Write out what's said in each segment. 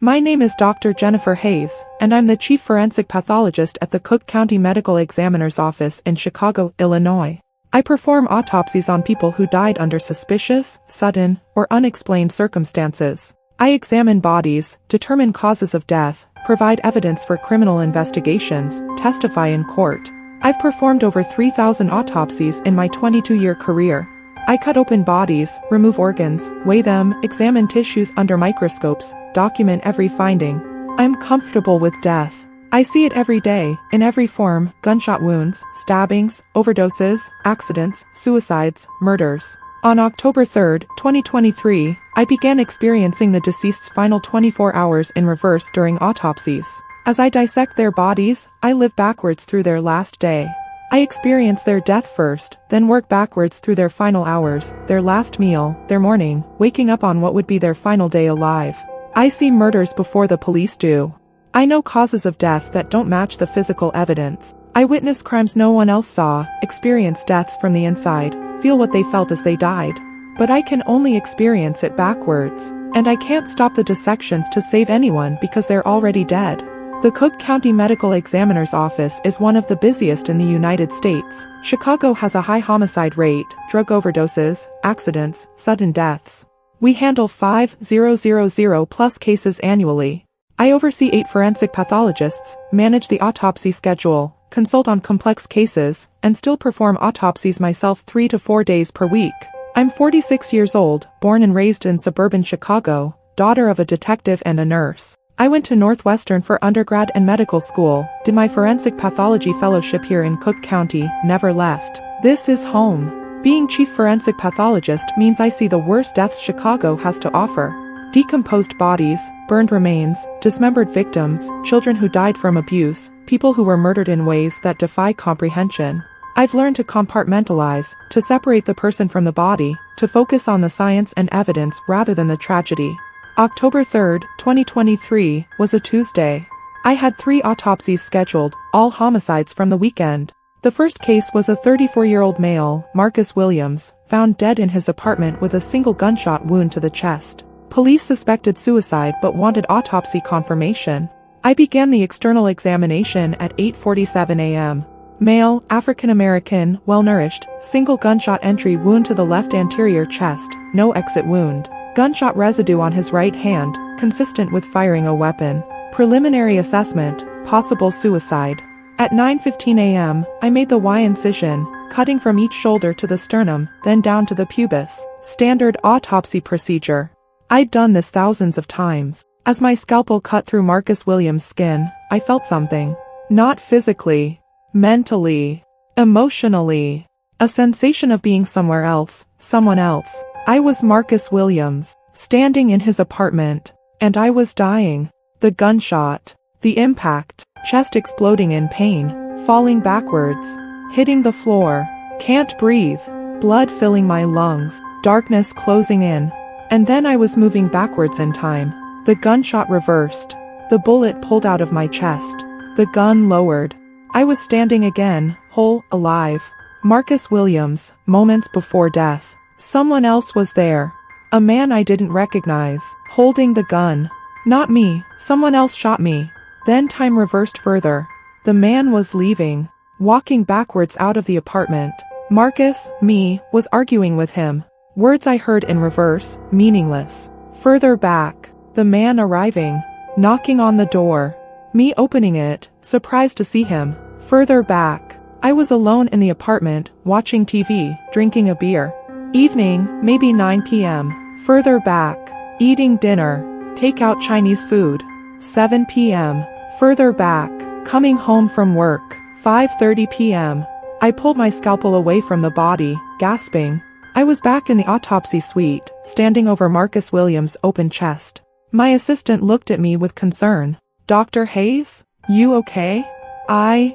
My name is Dr. Jennifer Hayes, and I'm the Chief Forensic Pathologist at the Cook County Medical Examiner's Office in Chicago, Illinois. I perform autopsies on people who died under suspicious, sudden, or unexplained circumstances. I examine bodies, determine causes of death, provide evidence for criminal investigations, testify in court. I've performed over 3,000 autopsies in my 22-year career. I cut open bodies, remove organs, weigh them, examine tissues under microscopes, document every finding. I'm comfortable with death. I see it every day, in every form: gunshot wounds, stabbings, overdoses, accidents, suicides, murders. On October 3, 2023, I began experiencing the deceased's final 24 hours in reverse during autopsies. As I dissect their bodies, I live backwards through their last day. I experience their death first, then work backwards through their final hours, their last meal, their morning, waking up on what would be their final day alive. I see murders before the police do. I know causes of death that don't match the physical evidence. I witness crimes no one else saw, experience deaths from the inside, feel what they felt as they died. But I can only experience it backwards. And I can't stop the dissections to save anyone because they're already dead. The Cook County Medical Examiner's Office is one of the busiest in the United States. Chicago has a high homicide rate, drug overdoses, accidents, sudden deaths. We handle 5,000+ cases annually. I oversee 8 forensic pathologists, manage the autopsy schedule, consult on complex cases, and still perform autopsies myself 3 to 4 days per week. I'm 46 years old, born and raised in suburban Chicago, daughter of a detective and a nurse. I went to Northwestern for undergrad and medical school, did my forensic pathology fellowship here in Cook County, never left. This is home. Being chief forensic pathologist means I see the worst deaths Chicago has to offer. Decomposed bodies, burned remains, dismembered victims, children who died from abuse, people who were murdered in ways that defy comprehension. I've learned to compartmentalize, to separate the person from the body, to focus on the science and evidence rather than the tragedy. October 3, 2023, was a Tuesday. I had 3 autopsies scheduled, all homicides from the weekend. The first case was a 34-year-old male, Marcus Williams, found dead in his apartment with a single gunshot wound to the chest. Police suspected suicide but wanted autopsy confirmation. I began the external examination at 8:47 a.m. Male, African-American, well-nourished, single gunshot entry wound to the left anterior chest, no exit wound. Gunshot residue on his right hand, consistent with firing a weapon. Preliminary assessment, possible suicide. At 9:15 a.m., I made the Y-incision, cutting from each shoulder to the sternum, then down to the pubis. Standard autopsy procedure. I'd done this thousands of times. As my scalpel cut through Marcus Williams' skin, I felt something. Not physically. Mentally. Emotionally. A sensation of being somewhere else, someone else. I was Marcus Williams, standing in his apartment, and I was dying. The gunshot, the impact, chest exploding in pain, falling backwards, hitting the floor, can't breathe, blood filling my lungs, darkness closing in. And then I was moving backwards in time. The gunshot reversed. The bullet pulled out of my chest. The gun lowered. I was standing again, whole, alive. Marcus Williams, moments before death. Someone else was there. A man I didn't recognize, holding the gun. Not me, someone else shot me. Then time reversed further. The man was leaving, walking backwards out of the apartment. Marcus, me, was arguing with him. Words I heard in reverse, meaningless. Further back, the man arriving, knocking on the door. Me opening it, surprised to see him. Further back, I was alone in the apartment, watching TV, drinking a beer. Evening, maybe 9 p.m. Further back, eating dinner, takeout Chinese food. 7 p.m. Further back, coming home from work. 5:30 p.m. I pulled my scalpel away from the body, gasping. I was back in the autopsy suite, standing over Marcus Williams' open chest. My assistant looked at me with concern. Dr. Hayes? You okay?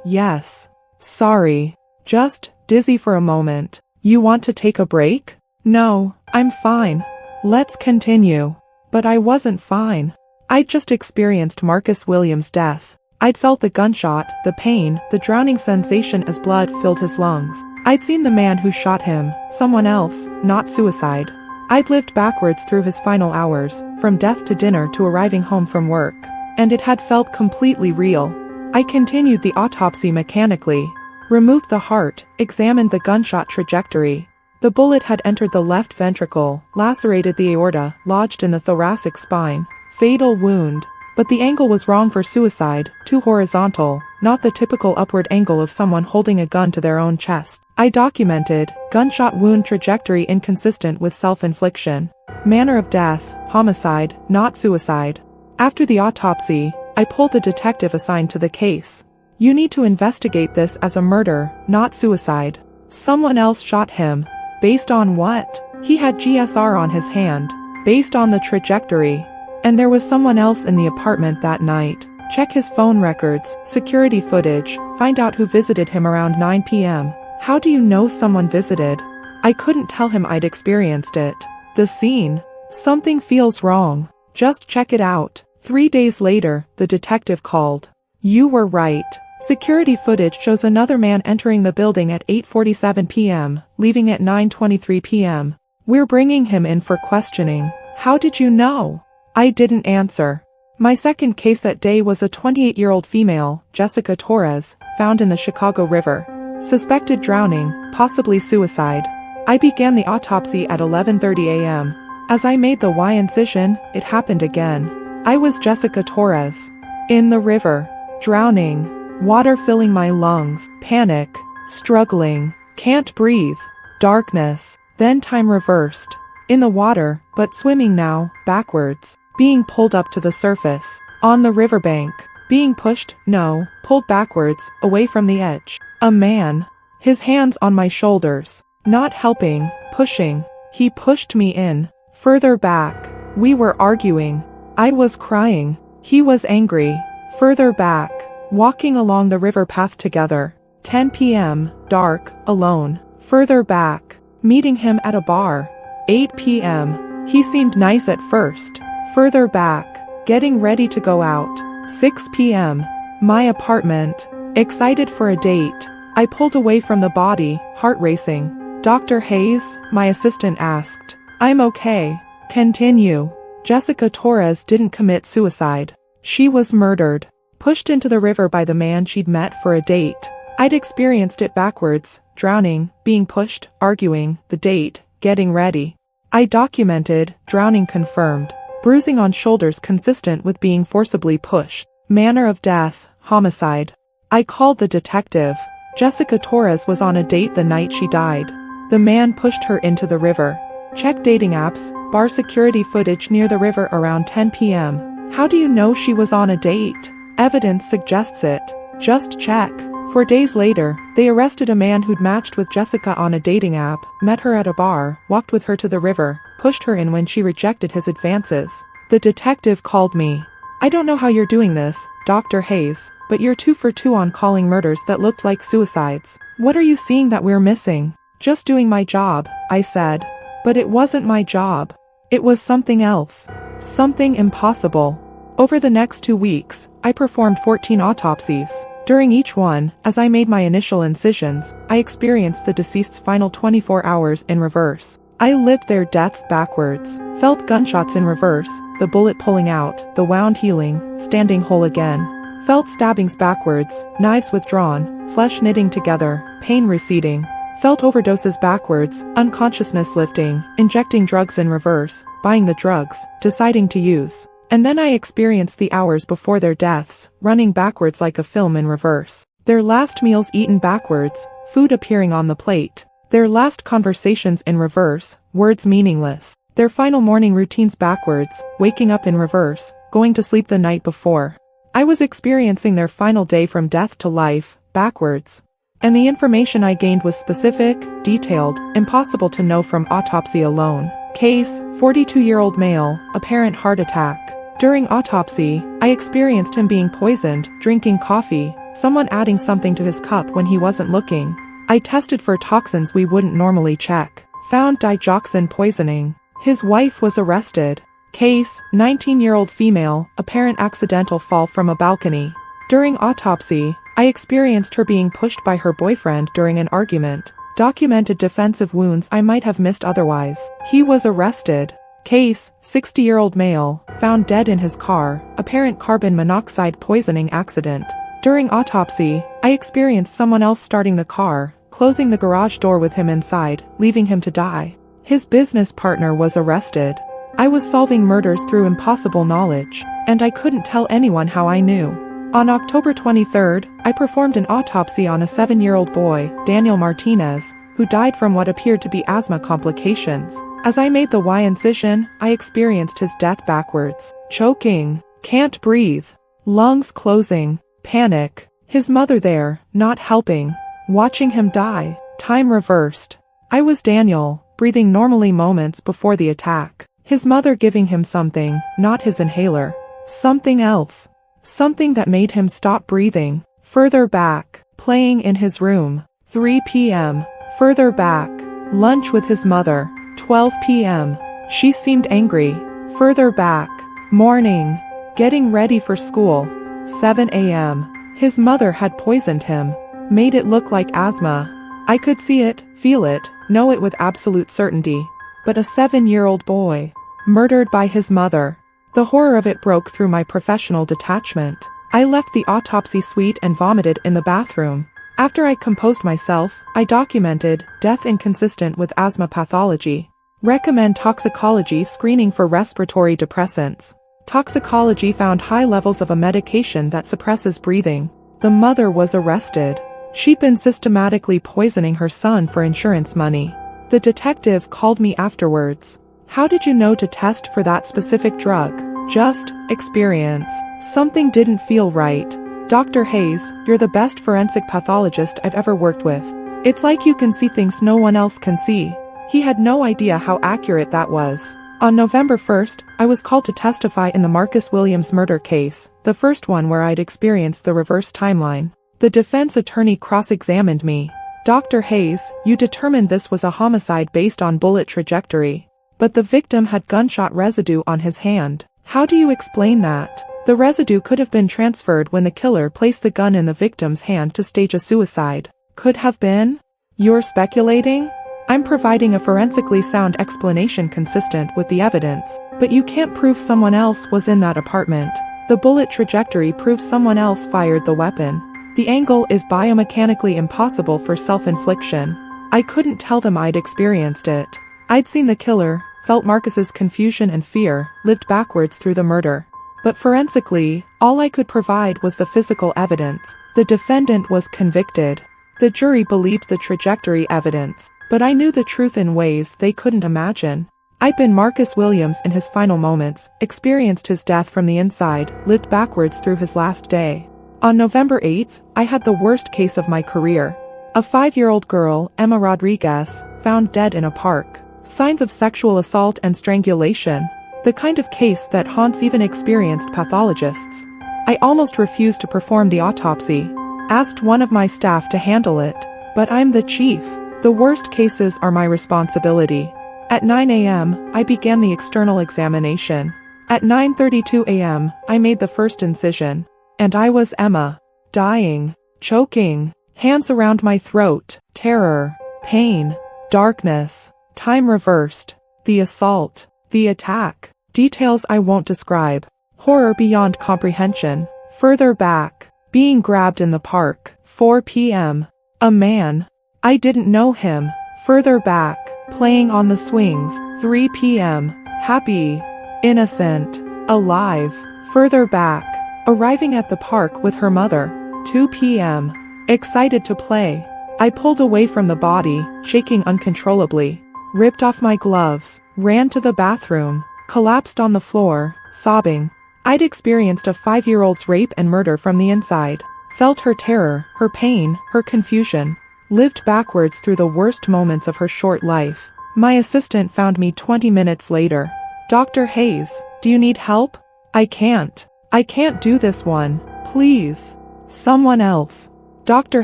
Yes. Sorry. Just dizzy for a moment. You want to take a break? No, I'm fine. Let's continue. But I wasn't fine. I'd just experienced Marcus Williams' death. I'd felt the gunshot, the pain, the drowning sensation as blood filled his lungs. I'd seen the man who shot him, someone else, not suicide. I'd lived backwards through his final hours, from death to dinner to arriving home from work. And it had felt completely real. I continued the autopsy mechanically. Removed the heart, examined the gunshot trajectory. The bullet had entered the left ventricle, lacerated the aorta, lodged in the thoracic spine. Fatal wound. But the angle was wrong for suicide, too horizontal, not the typical upward angle of someone holding a gun to their own chest. I documented, gunshot wound trajectory inconsistent with self-infliction. Manner of death, homicide, not suicide. After the autopsy, I pulled the detective assigned to the case. You need to investigate this as a murder, not suicide. Someone else shot him. Based on what? He had GSR on his hand. Based on the trajectory. And there was someone else in the apartment that night. Check his phone records, security footage, find out who visited him around 9 p.m. How do you know someone visited? I couldn't tell him I'd experienced it. The scene. Something feels wrong. Just check it out. 3 days later, the detective called. You were right. Security footage shows another man entering the building at 8:47 p.m., leaving at 9:23 p.m. We're bringing him in for questioning. How did you know? I didn't answer. My second case that day was a 28-year-old female, Jessica Torres, found in the Chicago River. Suspected drowning, possibly suicide. I began the autopsy at 11:30 a.m. As I made the Y-incision, it happened again. I was Jessica Torres. In the river. Drowning. Water filling my lungs. Panic. Struggling. Can't breathe. Darkness. Then time reversed. In the water, but swimming now, backwards. Being pulled up to the surface. On the riverbank. Being pushed, no, pulled backwards, away from the edge. A man. His hands on my shoulders. Not helping, pushing. He pushed me in. Further back. We were arguing. I was crying. He was angry. Further back. Walking along the river path together. 10 p.m., dark, alone. Further back. Meeting him at a bar. 8 p.m. He seemed nice at first. Further back. Getting ready to go out. 6 p.m. My apartment. Excited for a date. I pulled away from the body, heart racing. Dr. Hayes, my assistant asked. I'm okay. Continue. Jessica Torres didn't commit suicide. She was murdered. Pushed into the river by the man she'd met for a date. I'd experienced it backwards, drowning, being pushed, arguing, the date, getting ready. I documented, drowning confirmed. Bruising on shoulders consistent with being forcibly pushed. Manner of death, homicide. I called the detective. Jessica Torres was on a date the night she died. The man pushed her into the river. Check dating apps, bar security footage near the river around 10 p.m. How do you know she was on a date? Evidence suggests it. Just check. 4 days later, they arrested a man who'd matched with Jessica on a dating app, met her at a bar, walked with her to the river, pushed her in when she rejected his advances. The detective called me. I don't know how you're doing this, Dr. Hayes, but you're 2 for 2 on calling murders that looked like suicides. What are you seeing that we're missing? Just doing my job, I said. But it wasn't my job. It was something else. Something impossible. Over the next 2 weeks, I performed 14 autopsies. During each one, as I made my initial incisions, I experienced the deceased's final 24 hours in reverse. I lived their deaths backwards, felt gunshots in reverse, the bullet pulling out, the wound healing, standing whole again. Felt stabbings backwards, knives withdrawn, flesh knitting together, pain receding. Felt overdoses backwards, unconsciousness lifting, injecting drugs in reverse, buying the drugs, deciding to use. And then I experienced the hours before their deaths, running backwards like a film in reverse. Their last meals eaten backwards, food appearing on the plate. Their last conversations in reverse, words meaningless. Their final morning routines backwards, waking up in reverse, going to sleep the night before. I was experiencing their final day from death to life, backwards. And the information I gained was specific, detailed, impossible to know from autopsy alone. Case, 42-year-old male, apparent heart attack. During autopsy, I experienced him being poisoned, drinking coffee, someone adding something to his cup when he wasn't looking. I tested for toxins we wouldn't normally check. Found digoxin poisoning. His wife was arrested. Case, 19-year-old female, apparent accidental fall from a balcony. During autopsy, I experienced her being pushed by her boyfriend during an argument. Documented defensive wounds I might have missed otherwise. He was arrested. Case, 60-year-old male, found dead in his car, apparent carbon monoxide poisoning accident. During autopsy, I experienced someone else starting the car, closing the garage door with him inside, leaving him to die. His business partner was arrested. I was solving murders through impossible knowledge, and I couldn't tell anyone how I knew. On October 23rd, I performed an autopsy on a 7-year-old boy, Daniel Martinez, who died from what appeared to be asthma complications. As I made the Y-incision, I experienced his death backwards. Choking. Can't breathe. Lungs closing. Panic. His mother there, not helping. Watching him die. Time reversed. I was Daniel, breathing normally moments before the attack. His mother giving him something, not his inhaler. Something else. Something that made him stop breathing. Further back. Playing in his room. 3 p.m. Further back. Lunch with his mother. 12 p.m. She seemed angry. Further back. Morning. Getting ready for school. 7 a.m. His mother had poisoned him. Made it look like asthma. I could see it, feel it, know it with absolute certainty. But a 7-year-old boy. Murdered by his mother. The horror of it broke through my professional detachment. I left the autopsy suite and vomited in the bathroom. After I composed myself, I documented death inconsistent with asthma pathology. Recommend toxicology screening for respiratory depressants. Toxicology found high levels of a medication that suppresses breathing. The mother was arrested. She'd been systematically poisoning her son for insurance money. The detective called me afterwards. How did you know to test for that specific drug? Just experience. Something didn't feel right. Dr. Hayes, you're the best forensic pathologist I've ever worked with. It's like you can see things no one else can see. He had no idea how accurate that was. On November 1st, I was called to testify in the Marcus Williams murder case, the first one where I'd experienced the reverse timeline. The defense attorney cross-examined me. Dr. Hayes, you determined this was a homicide based on bullet trajectory. But the victim had gunshot residue on his hand. How do you explain that? The residue could have been transferred when the killer placed the gun in the victim's hand to stage a suicide. Could have been? You're speculating? I'm providing a forensically sound explanation consistent with the evidence, but you can't prove someone else was in that apartment. The bullet trajectory proves someone else fired the weapon. The angle is biomechanically impossible for self-infliction. I couldn't tell them I'd experienced it. I'd seen the killer, felt Marcus's confusion and fear, lived backwards through the murder. But forensically, all I could provide was the physical evidence. The defendant was convicted. The jury believed the trajectory evidence, but I knew the truth in ways they couldn't imagine. I'd been Marcus Williams in his final moments, experienced his death from the inside, lived backwards through his last day. On November 8th, I had the worst case of my career. A 5-year-old girl, Emma Rodriguez, found dead in a park. Signs of sexual assault and strangulation. The kind of case that haunts even experienced pathologists. I almost refused to perform the autopsy. Asked one of my staff to handle it. But I'm the chief. The worst cases are my responsibility. At 9 a.m., I began the external examination. At 9:32 a.m., I made the first incision. And I was Emma. Dying. Choking. Hands around my throat. Terror. Pain. Darkness. Time reversed. The assault. The attack. Details I won't describe. Horror beyond comprehension. Further back. Being grabbed in the park. 4 p.m. A man. I didn't know him. Further back. Playing on the swings. 3 p.m. Happy. Innocent. Alive. Further back. Arriving at the park with her mother. 2 p.m. Excited to play. I pulled away from the body, shaking uncontrollably. Ripped off my gloves. Ran to the bathroom. Collapsed on the floor, sobbing. I'd experienced a 5-year-old's rape and murder from the inside. Felt her terror, her pain, her confusion. Lived backwards through the worst moments of her short life. My assistant found me 20 minutes later. Dr. Hayes, do you need help? I can't do this one. Please. Someone else. Dr.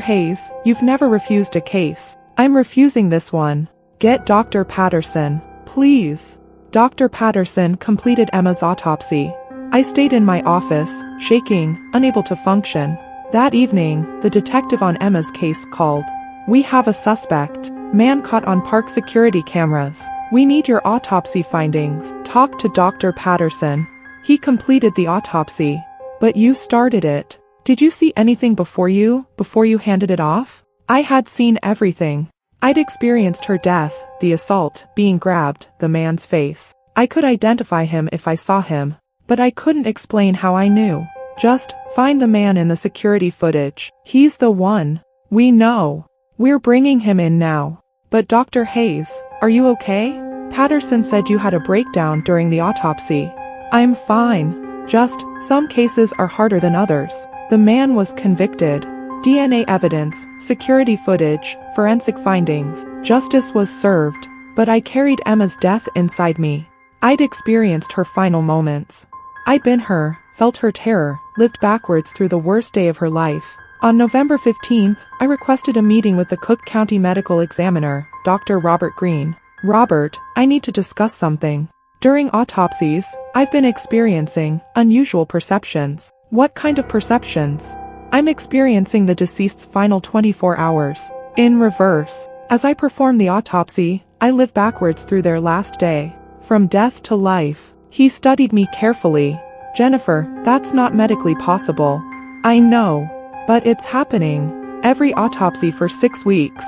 Hayes, you've never refused a case. I'm refusing this one. Get Dr. Patterson. Please. Dr. Patterson completed Emma's autopsy. I stayed in my office, shaking, unable to function. That evening, the detective on Emma's case called. We have a suspect. Man caught on park security cameras. We need your autopsy findings. Talk to Dr. Patterson. He completed the autopsy. But you started it. Did you see anything before you handed it off? I had seen everything. I'd experienced her death, the assault, being grabbed, the man's face. I could identify him if I saw him. But I couldn't explain how I knew. Just, find the man in the security footage. He's the one. We know. We're bringing him in now. But Dr. Hayes, are you okay? Patterson said you had a breakdown during the autopsy. I'm fine. Just, some cases are harder than others. The man was convicted. DNA evidence, security footage, forensic findings. Justice was served. But I carried Emma's death inside me. I'd experienced her final moments. I'd been her, felt her terror, lived backwards through the worst day of her life. On November 15th, I requested a meeting with the Cook County Medical Examiner, Dr. Robert Green. Robert, I need to discuss something. During autopsies, I've been experiencing unusual perceptions. What kind of perceptions? I'm experiencing the deceased's final 24 hours. In reverse. As I perform the autopsy, I live backwards through their last day. From death to life. He studied me carefully. Jennifer, that's not medically possible. I know. But it's happening. Every autopsy for 6 weeks.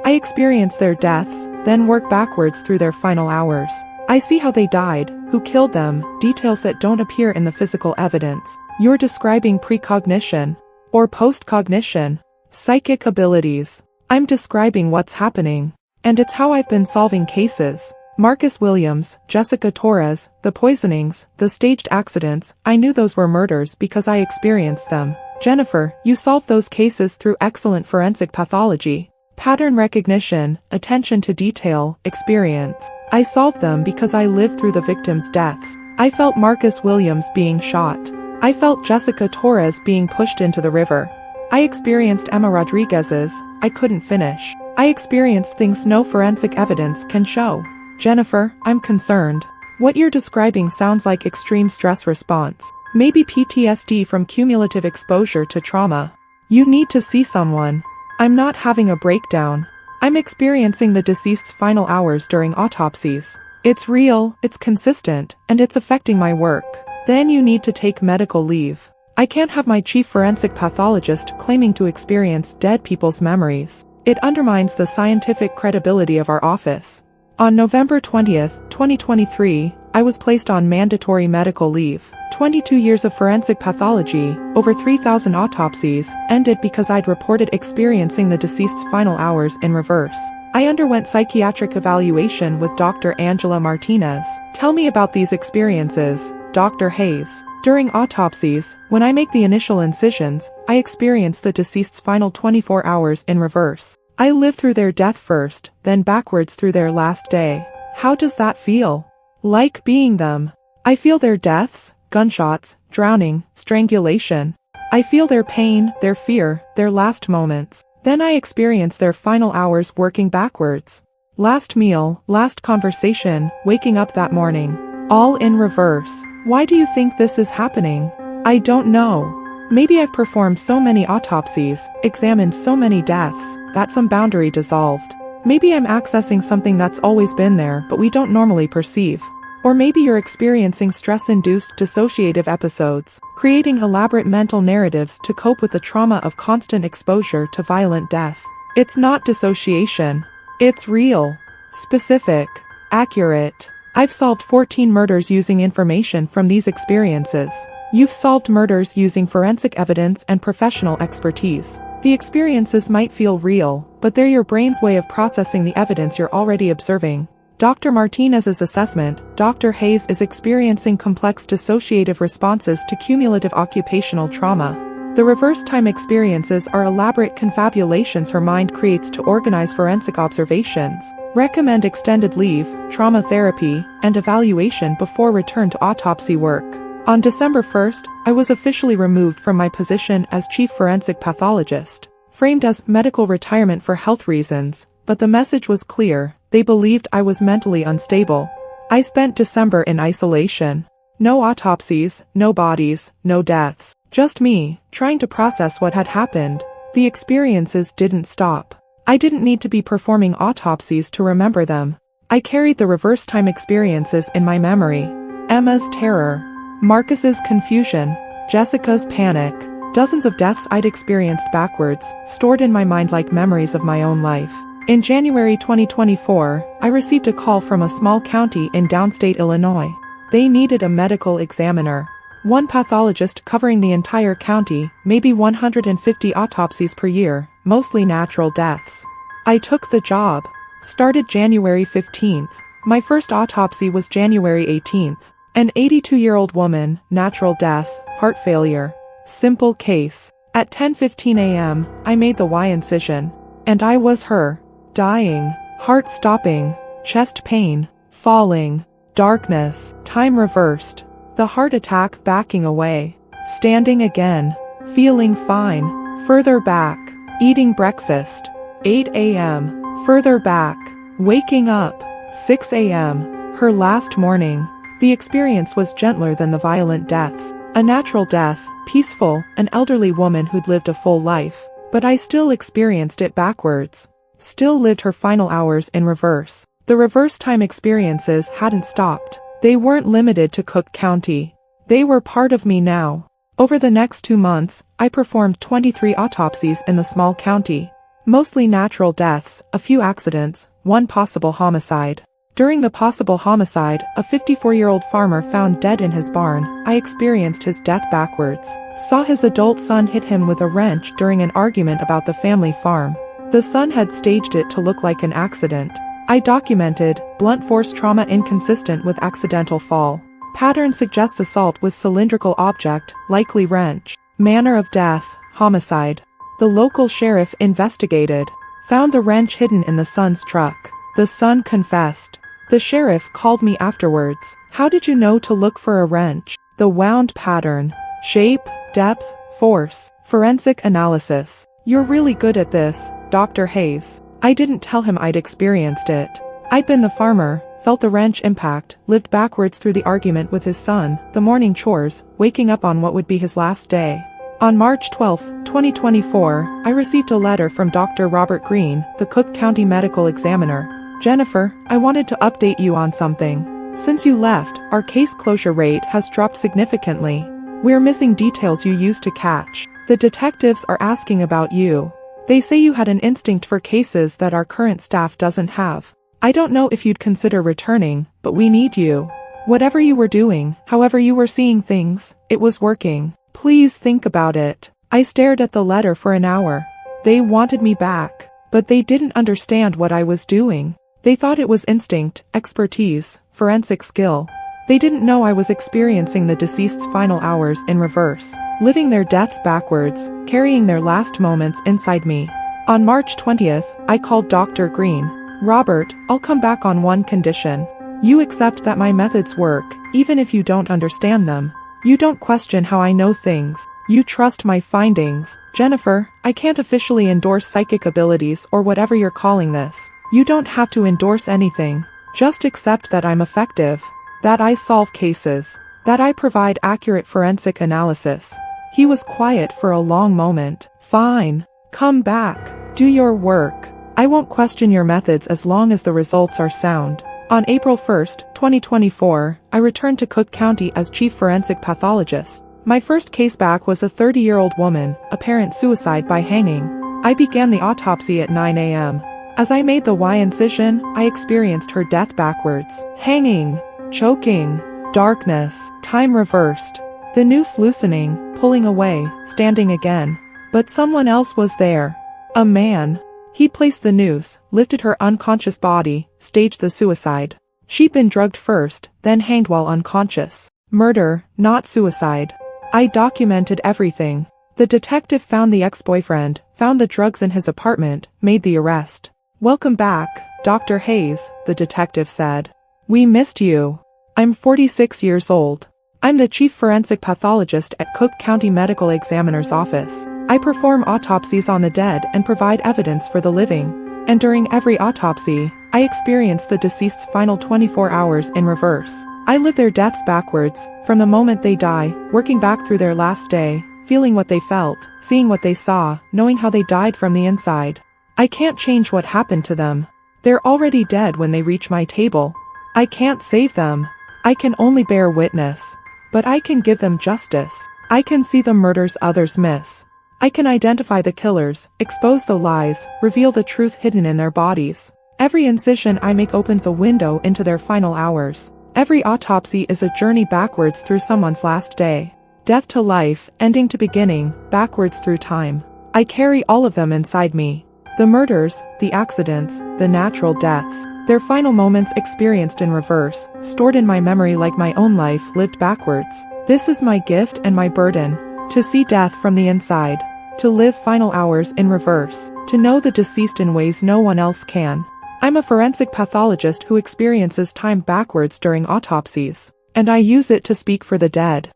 I experience their deaths, then work backwards through their final hours. I see how they died, who killed them, details that don't appear in the physical evidence. You're describing precognition. Or postcognition. Psychic abilities. I'm describing what's happening. And it's how I've been solving cases. Marcus Williams, Jessica Torres, the poisonings, the staged accidents, I knew those were murders because I experienced them. Jennifer, you solved those cases through excellent forensic pathology. Pattern recognition, attention to detail, experience. I solved them because I lived through the victims' deaths. I felt Marcus Williams being shot. I felt Jessica Torres being pushed into the river. I experienced Emma Rodriguez's, I couldn't finish. I experienced things no forensic evidence can show. Jennifer, I'm concerned. What you're describing sounds like extreme stress response. Maybe PTSD from cumulative exposure to trauma. You need to see someone. I'm not having a breakdown. I'm experiencing the deceased's final hours during autopsies. It's real, it's consistent, and it's affecting my work. Then you need to take medical leave. I can't have my chief forensic pathologist claiming to experience dead people's memories. It undermines the scientific credibility of our office. On November 20th, 2023, I was placed on mandatory medical leave. 22 years of forensic pathology, over 3,000 autopsies, ended because I'd reported experiencing the deceased's final hours in reverse. I underwent psychiatric evaluation with Dr. Angela Martinez. Tell me about these experiences, Dr. Hayes. During autopsies, when I make the initial incisions, I experience the deceased's final 24 hours in reverse. I live through their death first, then backwards through their last day. How does that feel? Like being them. I feel their deaths, gunshots, drowning, strangulation. I feel their pain, their fear, their last moments. Then I experience their final hours working backwards. Last meal, last conversation, waking up that morning. All in reverse. Why do you think this is happening? I don't know. Maybe I've performed so many autopsies, examined so many deaths, that some boundary dissolved. Maybe I'm accessing something that's always been there but we don't normally perceive. Or maybe you're experiencing stress-induced dissociative episodes, creating elaborate mental narratives to cope with the trauma of constant exposure to violent death. It's not dissociation. It's real. Specific. Accurate. I've solved 14 murders using information from these experiences. You've solved murders using forensic evidence and professional expertise. The experiences might feel real, but they're your brain's way of processing the evidence you're already observing. Dr. Martinez's assessment, Dr. Hayes is experiencing complex dissociative responses to cumulative occupational trauma. The reverse time experiences are elaborate confabulations her mind creates to organize forensic observations, recommend extended leave, trauma therapy, and evaluation before return to autopsy work. On December 1st, I was officially removed from my position as Chief Forensic Pathologist, framed as medical retirement for health reasons, but the message was clear. They believed I was mentally unstable. I spent December in isolation. No autopsies, no bodies, no deaths. Just me, trying to process what had happened. The experiences didn't stop. I didn't need to be performing autopsies to remember them. I carried the reverse time experiences in my memory. Emma's terror, Marcus's confusion, Jessica's panic, dozens of deaths I'd experienced backwards, stored in my mind like memories of my own life. In January 2024, I received a call from a small county in downstate Illinois. They needed a medical examiner. One pathologist covering the entire county, maybe 150 autopsies per year, mostly natural deaths. I took the job. Started January 15th. My first autopsy was January 18th. An 82-year-old woman, natural death, heart failure. Simple case. At 10:15 a.m., I made the Y-incision. And I was her. Dying. Heart stopping. Chest pain. Falling. Darkness. Time reversed. The heart attack backing away. Standing again. Feeling fine. Further back. Eating breakfast. 8 a.m. Further back. Waking up. 6 a.m. Her last morning. The experience was gentler than the violent deaths. A natural death, peaceful, an elderly woman who'd lived a full life. But I still experienced it backwards. Still lived her final hours in reverse. The reverse time experiences hadn't stopped. They weren't limited to Cook County. They were part of me now. Over the next 2 months, I performed 23 autopsies in the small county. Mostly natural deaths, a few accidents, one possible homicide. During the possible homicide, a 54-year-old farmer found dead in his barn. I experienced his death backwards. Saw his adult son hit him with a wrench during an argument about the family farm. The son had staged it to look like an accident. I documented, blunt force trauma inconsistent with accidental fall. Pattern suggests assault with cylindrical object, likely wrench. Manner of death, homicide. The local sheriff investigated. Found the wrench hidden in the son's truck. The son confessed. The sheriff called me afterwards. How did you know to look for a wrench? The wound pattern. Shape, depth, force. Forensic analysis. You're really good at this, Dr. Hayes. I didn't tell him I'd experienced it. I'd been the farmer, felt the wrench impact, lived backwards through the argument with his son, the morning chores, waking up on what would be his last day. On March 12, 2024, I received a letter from Dr. Robert Green, the Cook County Medical Examiner. Jennifer, I wanted to update you on something. Since you left, our case closure rate has dropped significantly. We're missing details you used to catch. The detectives are asking about you. They say you had an instinct for cases that our current staff doesn't have. I don't know if you'd consider returning, but we need you. Whatever you were doing, however you were seeing things, it was working. Please think about it. I stared at the letter for an hour. They wanted me back, but they didn't understand what I was doing. They thought it was instinct, expertise, forensic skill. They didn't know I was experiencing the deceased's final hours in reverse, living their deaths backwards, carrying their last moments inside me. On March 20th, I called Dr. Green. Robert, I'll come back on one condition. You accept that my methods work, even if you don't understand them. You don't question how I know things. You trust my findings. Jennifer, I can't officially endorse psychic abilities or whatever you're calling this. You don't have to endorse anything. Just accept that I'm effective. That I solve cases. That I provide accurate forensic analysis. He was quiet for a long moment. Fine. Come back. Do your work. I won't question your methods as long as the results are sound. On April 1, 2024, I returned to Cook County as Chief Forensic Pathologist. My first case back was a 30-year-old woman, apparent suicide by hanging. I began the autopsy at 9 a.m. As I made the Y-incision, I experienced her death backwards. Hanging. Choking. Darkness. Time reversed. The noose loosening, pulling away, standing again. But someone else was there. A man. He placed the noose, lifted her unconscious body, staged the suicide. She'd been drugged first, then hanged while unconscious. Murder, not suicide. I documented everything. The detective found the ex-boyfriend, found the drugs in his apartment, made the arrest. Welcome back, Dr. Hayes, the detective said. We missed you. I'm 46 years old. I'm the Chief Forensic Pathologist at Cook County Medical Examiner's Office. I perform autopsies on the dead and provide evidence for the living. And during every autopsy, I experience the deceased's final 24 hours in reverse. I live their deaths backwards, from the moment they die, working back through their last day, feeling what they felt, seeing what they saw, knowing how they died from the inside. I can't change what happened to them. They're already dead when they reach my table. I can't save them. I can only bear witness. But I can give them justice. I can see the murders others miss. I can identify the killers, expose the lies, reveal the truth hidden in their bodies. Every incision I make opens a window into their final hours. Every autopsy is a journey backwards through someone's last day. Death to life, ending to beginning, backwards through time. I carry all of them inside me. The murders, the accidents, the natural deaths. Their final moments experienced in reverse, stored in my memory like my own life lived backwards. This is my gift and my burden. To see death from the inside. To live final hours in reverse. To know the deceased in ways no one else can. I'm a forensic pathologist who experiences time backwards during autopsies. And I use it to speak for the dead.